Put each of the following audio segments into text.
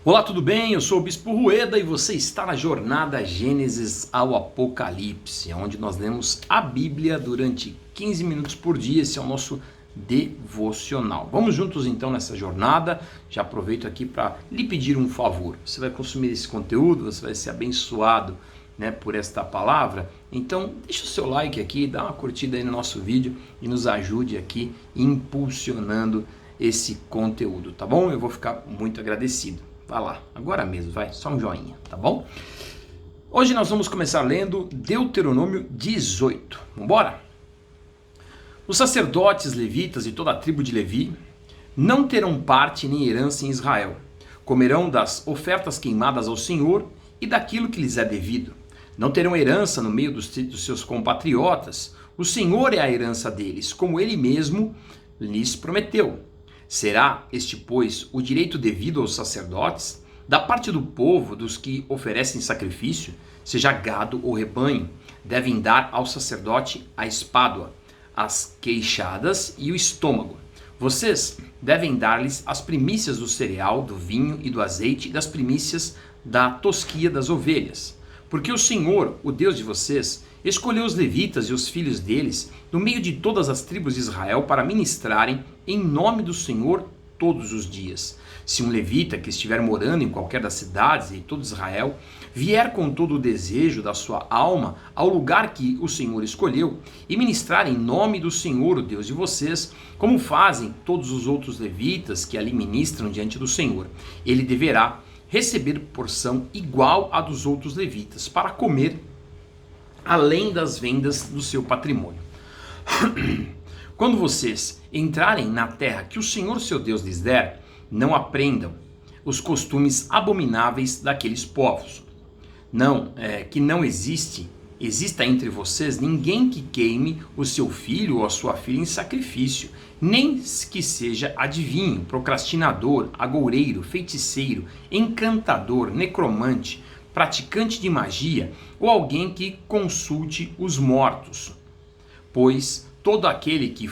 Olá, tudo bem? Eu sou o Bispo Rueda e você está na jornada Gênesis ao Apocalipse, onde nós lemos a Bíblia durante 15 minutos por dia. Esse é o nosso devocional. Vamos juntos então nessa jornada. Já aproveito aqui para lhe pedir um favor. Você vai consumir esse conteúdo, você vai ser abençoado, por esta palavra. Então deixa o seu like aqui, dá uma curtida aí no nosso vídeo e nos ajude aqui impulsionando esse conteúdo, tá bom? Eu vou ficar muito agradecido. Vai lá, agora mesmo, vai, só um joinha, tá bom? Hoje nós vamos começar lendo Deuteronômio 18. Vambora? Os sacerdotes, levitas e toda a tribo de Levi não terão parte nem herança em Israel. Comerão das ofertas queimadas ao Senhor e daquilo que lhes é devido. Não terão herança no meio dos seus compatriotas. O Senhor é a herança deles, como Ele mesmo lhes prometeu. Será este, pois, o direito devido aos sacerdotes, da parte do povo, dos que oferecem sacrifício, seja gado ou rebanho, devem dar ao sacerdote a espádua, as queixadas e o estômago. Vocês devem dar-lhes as primícias do cereal, do vinho e do azeite e das primícias da tosquia das ovelhas. Porque o Senhor, o Deus de vocês, escolheu os levitas e os filhos deles, no meio de todas as tribos de Israel, para ministrarem em nome do Senhor todos os dias. Se um levita que estiver morando em qualquer das cidades de todo Israel, vier com todo o desejo da sua alma ao lugar que o Senhor escolheu, e ministrar em nome do Senhor, o Deus de vocês, como fazem todos os outros levitas que ali ministram diante do Senhor, ele deverá receber porção igual à dos outros levitas, para comer além das vendas do seu patrimônio. Quando vocês entrarem na terra que o Senhor seu Deus lhes der, não aprendam os costumes abomináveis daqueles povos. Que não exista entre vocês ninguém que queime o seu filho ou a sua filha em sacrifício, nem que seja adivinho, procrastinador, agoureiro, feiticeiro, encantador, necromante, praticante de magia ou alguém que consulte os mortos. Pois todo aquele que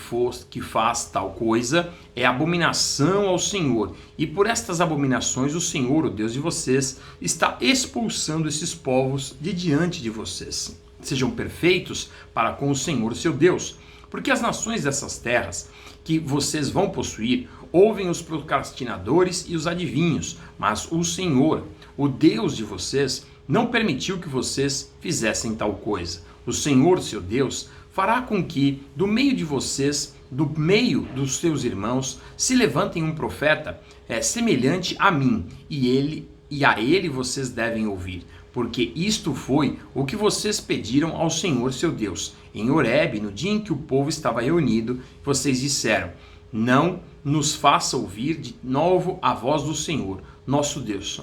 faz tal coisa é abominação ao Senhor, e por estas abominações o Senhor, o Deus de vocês, está expulsando esses povos de diante de vocês. Sejam perfeitos para com o Senhor, seu Deus, porque as nações dessas terras que vocês vão possuir ouvem os procrastinadores e os adivinhos, mas o Senhor, o Deus de vocês, não permitiu que vocês fizessem tal coisa. O Senhor, seu Deus, fará com que do meio de vocês, do meio dos seus irmãos, se levantem um profeta semelhante a mim, e a ele vocês devem ouvir, porque isto foi o que vocês pediram ao Senhor, seu Deus. Em Horebe, no dia em que o povo estava reunido, vocês disseram: não nos faça ouvir de novo a voz do Senhor, nosso Deus.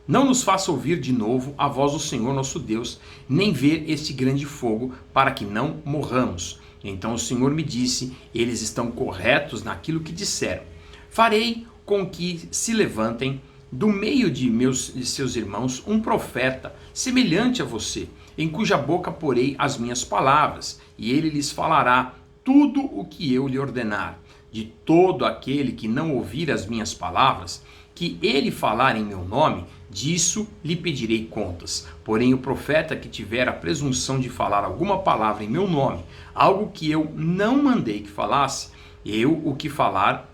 Não nos faça ouvir de novo a voz do Senhor nosso Deus, nem ver este grande fogo, para que não morramos. Então o Senhor me disse: eles estão corretos naquilo que disseram. Farei com que se levantem do meio de seus irmãos um profeta semelhante a você, em cuja boca porei as minhas palavras, e ele lhes falará tudo o que eu lhe ordenar. De todo aquele que não ouvir as minhas palavras, que ele falar em meu nome, disso lhe pedirei contas. Porém o profeta que tiver a presunção de falar alguma palavra em meu nome, algo que eu não mandei que falasse, eu o que falar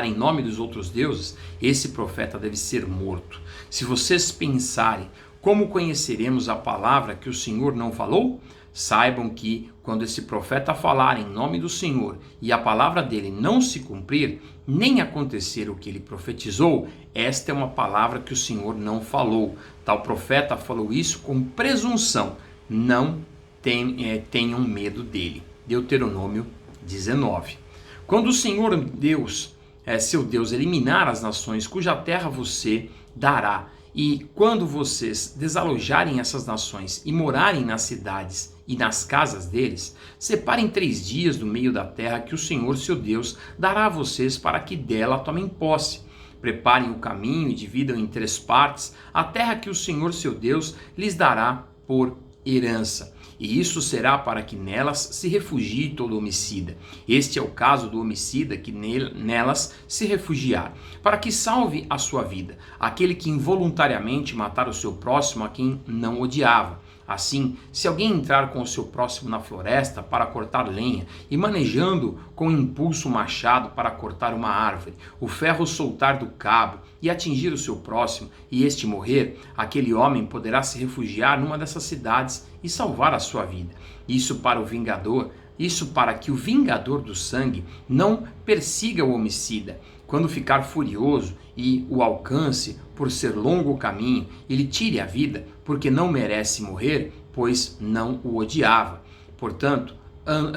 em nome dos outros deuses, esse profeta deve ser morto. Se vocês pensarem: como conheceremos a palavra que o Senhor não falou? Saibam que, quando esse profeta falar em nome do Senhor e a palavra dele não se cumprir, nem acontecer o que ele profetizou, esta é uma palavra que o Senhor não falou. Tal profeta falou isso com presunção. Não tenham medo dele. Deuteronômio 19. Quando o Senhor Deus, seu Deus, eliminar as nações cuja terra você dará, e quando vocês desalojarem essas nações e morarem nas cidades e nas casas deles, separem 3 dias do meio da terra que o Senhor, seu Deus, dará a vocês para que dela tomem posse. Preparem o caminho e dividam em 3 partes a terra que o Senhor, seu Deus, lhes dará por herança. E isso será para que nelas se refugie todo homicida. Este é o caso do homicida que nelas se refugiar, para que salve a sua vida, aquele que involuntariamente matar o seu próximo a quem não odiava. Assim, se alguém entrar com o seu próximo na floresta para cortar lenha e manejando com impulso o machado para cortar uma árvore, o ferro soltar do cabo e atingir o seu próximo e este morrer, aquele homem poderá se refugiar numa dessas cidades e salvar a sua vida. Isso para que o vingador do sangue não persiga o homicida. Quando ficar furioso e o alcance por ser longo o caminho, ele tire a vida, porque não merece morrer, pois não o odiava. Portanto,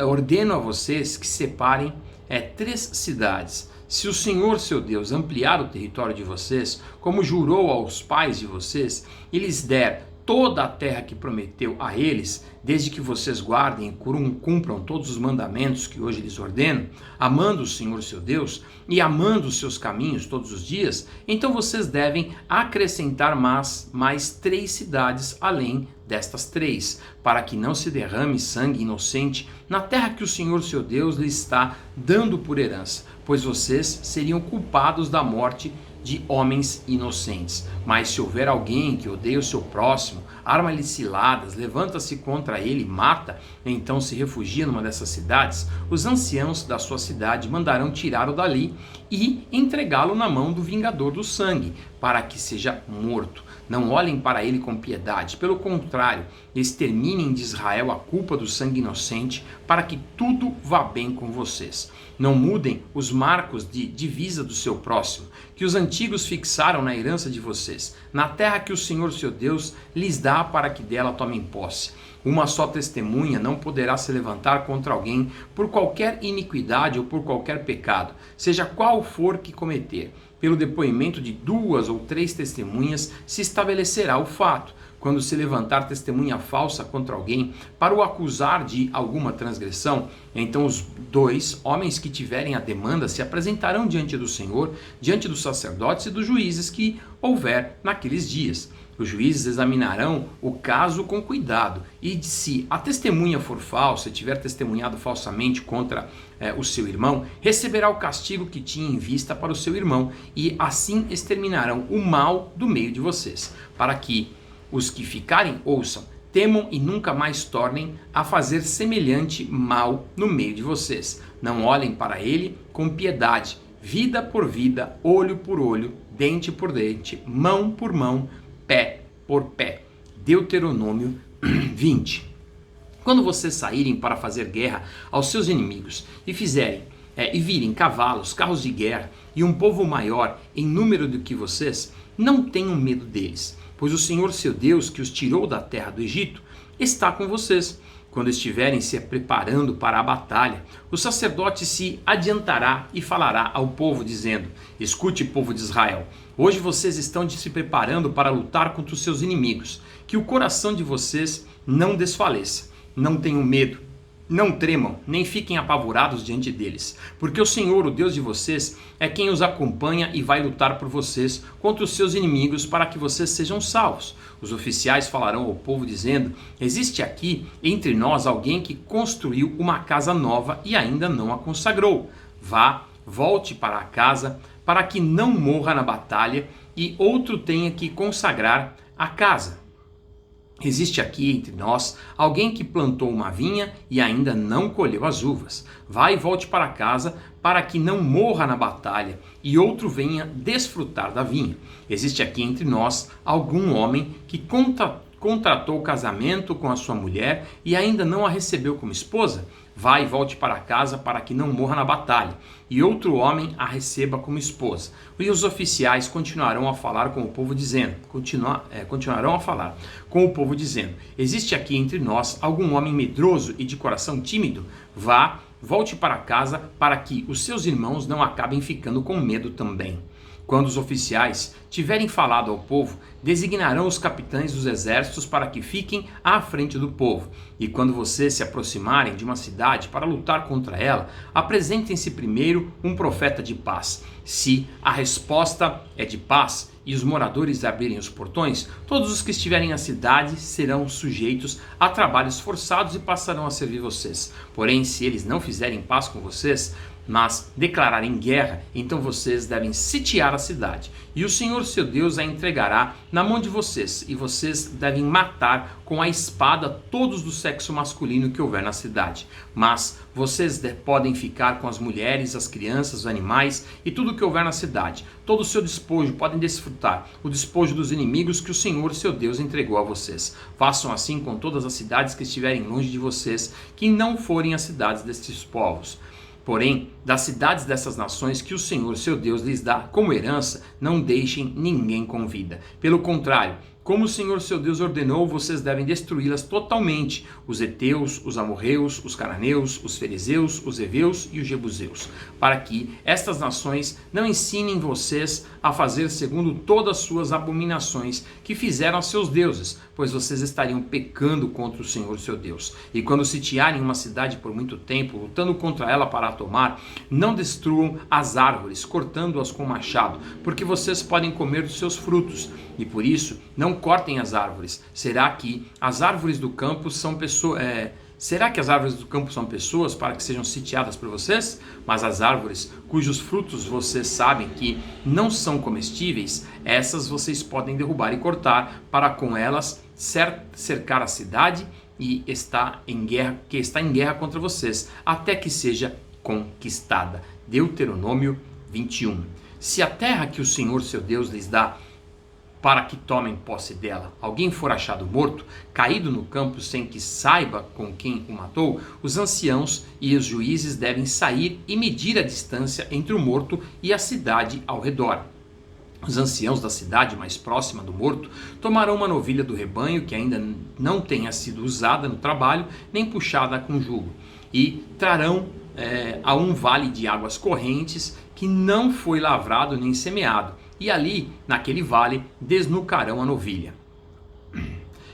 ordeno a vocês que separem 3 cidades. Se o Senhor, seu Deus, ampliar o território de vocês, como jurou aos pais de vocês, e lhes der toda a terra que prometeu a eles, desde que vocês guardem e cumpram todos os mandamentos que hoje lhes ordeno, amando o Senhor seu Deus e amando os seus caminhos todos os dias, então vocês devem acrescentar mais 3 cidades além destas 3, para que não se derrame sangue inocente na terra que o Senhor seu Deus lhes está dando por herança, pois vocês seriam culpados da morte de homens inocentes. Mas se houver alguém que odeia o seu próximo, arma-lhe ciladas, levanta-se contra ele e mata, então se refugia numa dessas cidades, os anciãos da sua cidade mandarão tirá-lo dali e entregá-lo na mão do vingador do sangue, para que seja morto. Não olhem para ele com piedade, pelo contrário, exterminem de Israel a culpa do sangue inocente, para que tudo vá bem com vocês. Não mudem os marcos de divisa do seu próximo, que os antigos fixaram na herança de vocês, na terra que o Senhor seu Deus lhes dá para que dela tomem posse. Uma só testemunha não poderá se levantar contra alguém por qualquer iniquidade ou por qualquer pecado, seja qual for que cometer. Pelo depoimento de 2 ou 3 testemunhas se estabelecerá o fato. Quando se levantar testemunha falsa contra alguém para o acusar de alguma transgressão, então os 2 homens que tiverem a demanda se apresentarão diante do Senhor, diante dos sacerdotes e dos juízes que houver naqueles dias. Os juízes examinarão o caso com cuidado e se a testemunha for falsa, tiver testemunhado falsamente contra o seu irmão, receberá o castigo que tinha em vista para o seu irmão e assim exterminarão o mal do meio de vocês, para que os que ficarem ouçam, temam e nunca mais tornem a fazer semelhante mal no meio de vocês. Não olhem para ele com piedade, vida por vida, olho por olho, dente por dente, mão por mão, pé por pé. Deuteronômio 20. Quando vocês saírem para fazer guerra aos seus inimigos e virem cavalos, carros de guerra e um povo maior em número do que vocês, não tenham medo deles, pois o Senhor seu Deus, que os tirou da terra do Egito, está com vocês. Quando estiverem se preparando para a batalha, o sacerdote se adiantará e falará ao povo, dizendo: escute, povo de Israel, hoje vocês estão se preparando para lutar contra os seus inimigos. Que o coração de vocês não desfaleça. Não tenham medo, não tremam, nem fiquem apavorados diante deles, porque o Senhor, o Deus de vocês, é quem os acompanha e vai lutar por vocês contra os seus inimigos para que vocês sejam salvos. Os oficiais falarão ao povo dizendo: existe aqui entre nós alguém que construiu uma casa nova e ainda não a consagrou. Volte para a casa para que não morra na batalha e outro tenha que consagrar a casa. Existe aqui entre nós alguém que plantou uma vinha e ainda não colheu as uvas. Vá e volte para casa para que não morra na batalha e outro venha desfrutar da vinha. Existe aqui entre nós algum homem que contratou casamento com a sua mulher e ainda não a recebeu como esposa? Vá e volte para casa para que não morra na batalha, e outro homem a receba como esposa. E os oficiais continuarão a falar com o povo dizendo, existe aqui entre nós algum homem medroso e de coração tímido? Vá, volte para casa para que os seus irmãos não acabem ficando com medo também. Quando os oficiais tiverem falado ao povo, designarão os capitães dos exércitos para que fiquem à frente do povo. E quando vocês se aproximarem de uma cidade para lutar contra ela, apresentem-se primeiro um profeta de paz. Se a resposta é de paz e os moradores abrirem os portões, todos os que estiverem na cidade serão sujeitos a trabalhos forçados e passarão a servir vocês. Porém, se eles não fizerem paz com vocês, mas declararem guerra, então vocês devem sitiar a cidade. E o Senhor seu Deus a entregará na mão de vocês, e vocês devem matar com a espada todos do sexo masculino que houver na cidade. Mas vocês podem ficar com as mulheres, as crianças, os animais e tudo que houver na cidade. Todo o seu despojo podem desfrutar, o despojo dos inimigos que o Senhor seu Deus entregou a vocês. Façam assim com todas as cidades que estiverem longe de vocês, que não forem as cidades destes povos. Porém, das cidades dessas nações que o Senhor seu Deus lhes dá como herança, não deixem ninguém com vida. Pelo contrário, como o Senhor seu Deus ordenou, vocês devem destruí-las totalmente: os heteus, os amorreus, os cananeus, os fariseus, os heveus e os jebuseus, para que estas nações não ensinem vocês a fazer segundo todas as suas abominações que fizeram a seus deuses, pois vocês estariam pecando contra o Senhor seu Deus. E quando sitiarem uma cidade por muito tempo, lutando contra ela para a tomar, não destruam as árvores, cortando-as com machado, porque vocês podem comer dos seus frutos, e por isso não cortem as árvores. Será que as árvores do campo são pessoas? Será que as árvores do campo são pessoas para que sejam sitiadas por vocês? Mas as árvores cujos frutos vocês sabem que não são comestíveis, essas vocês podem derrubar e cortar, para com elas cercar a cidade que está em guerra contra vocês, até que seja conquistada. Deuteronômio 21. Se a terra que o Senhor seu Deus lhes dá para que tomem posse dela, alguém for achado morto, caído no campo sem que saiba com quem o matou, os anciãos e os juízes devem sair e medir a distância entre o morto e a cidade ao redor. Os anciãos da cidade mais próxima do morto tomarão uma novilha do rebanho que ainda não tenha sido usada no trabalho, nem puxada com jugo, e trarão a um vale de águas correntes que não foi lavrado nem semeado, e ali, naquele vale, desnucarão a novilha.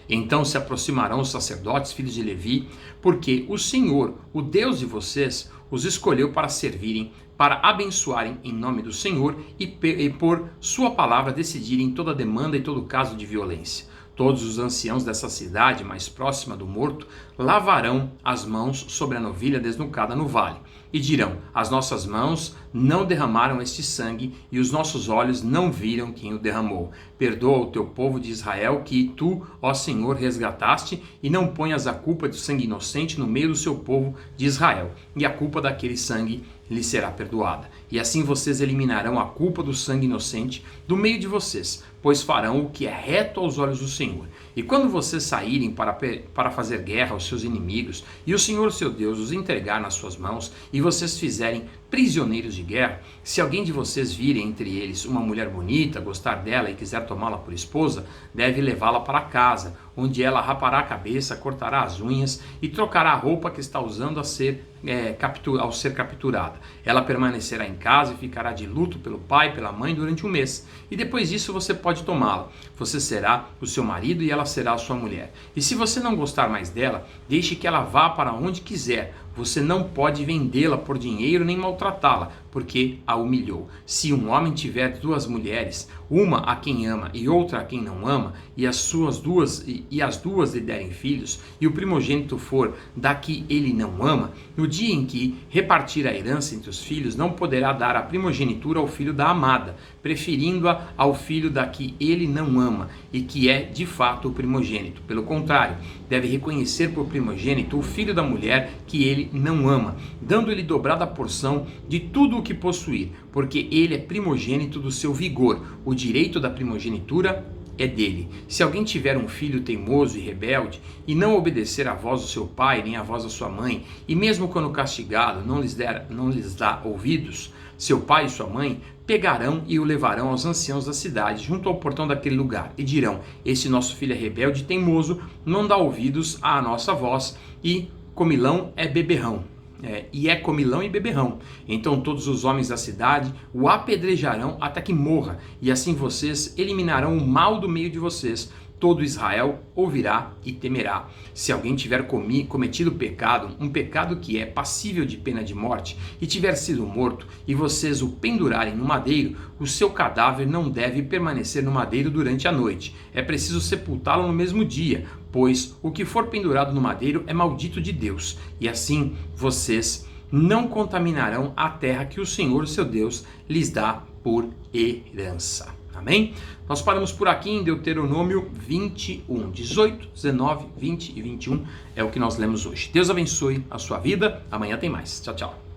Então se aproximarão os sacerdotes, filhos de Levi, porque o Senhor, o Deus de vocês, os escolheu para servirem, para abençoarem em nome do Senhor e por sua palavra decidirem toda demanda e todo caso de violência. Todos os anciãos dessa cidade mais próxima do morto lavarão as mãos sobre a novilha desnucada no vale e dirão: as nossas mãos não derramaram este sangue e os nossos olhos não viram quem o derramou. Perdoa o teu povo de Israel que tu, ó Senhor, resgataste, e não ponhas a culpa do sangue inocente no meio do seu povo de Israel, e a culpa daquele sangue lhe será perdoada. E assim vocês eliminarão a culpa do sangue inocente do meio de vocês, pois farão o que é reto aos olhos do Senhor. E quando vocês saírem para fazer guerra aos seus inimigos, e o Senhor seu Deus os entregar nas suas mãos, e vocês fizerem prisioneiros de guerra, se alguém de vocês vir entre eles uma mulher bonita, gostar dela e quiser tomá-la por esposa, deve levá-la para casa, onde ela rapará a cabeça, cortará as unhas e trocará a roupa que está usando ao ser capturada. Ela permanecerá em casa e ficará de luto pelo pai e pela mãe durante um mês, e depois disso você pode tomá-la. Você será o seu marido e ela será a sua mulher. E se você não gostar mais dela, deixe que ela vá para onde quiser. Você não pode vendê-la por dinheiro nem maltratá-la, porque a humilhou. Se um homem tiver duas mulheres, uma a quem ama e outra a quem não ama, e as duas lhe derem filhos, e o primogênito for da que ele não ama, no dia em que repartir a herança entre os filhos, não poderá dar a primogenitura ao filho da amada, preferindo-a ao filho da que ele não ama, e que é de fato o primogênito. Pelo contrário, deve reconhecer por primogênito o filho da mulher que ele não ama, dando-lhe dobrada porção de tudo o que possuir, porque ele é primogênito do seu vigor. O direito da primogenitura é dele. Se alguém tiver um filho teimoso e rebelde, e não obedecer à voz do seu pai, nem à voz da sua mãe, e mesmo quando castigado não lhes dá ouvidos, seu pai e sua mãe pegarão e o levarão aos anciãos da cidade, junto ao portão daquele lugar, e dirão: este nosso filho é rebelde e teimoso, não dá ouvidos à nossa voz, e comilão é beberrão. e é comilão e beberrão. Então todos os homens da cidade o apedrejarão até que morra, e assim vocês eliminarão o mal do meio de vocês. Todo Israel ouvirá e temerá. Se alguém tiver cometido pecado, um pecado que é passível de pena de morte, e tiver sido morto, e vocês o pendurarem no madeiro, o seu cadáver não deve permanecer no madeiro durante a noite. É preciso sepultá-lo no mesmo dia, pois o que for pendurado no madeiro é maldito de Deus. E assim vocês não contaminarão a terra que o Senhor, seu Deus, lhes dá por herança. Amém? Nós paramos por aqui em Deuteronômio 21, 18, 19, 20 e 21 é o que nós lemos hoje. Deus abençoe a sua vida. Amanhã tem mais. Tchau, tchau.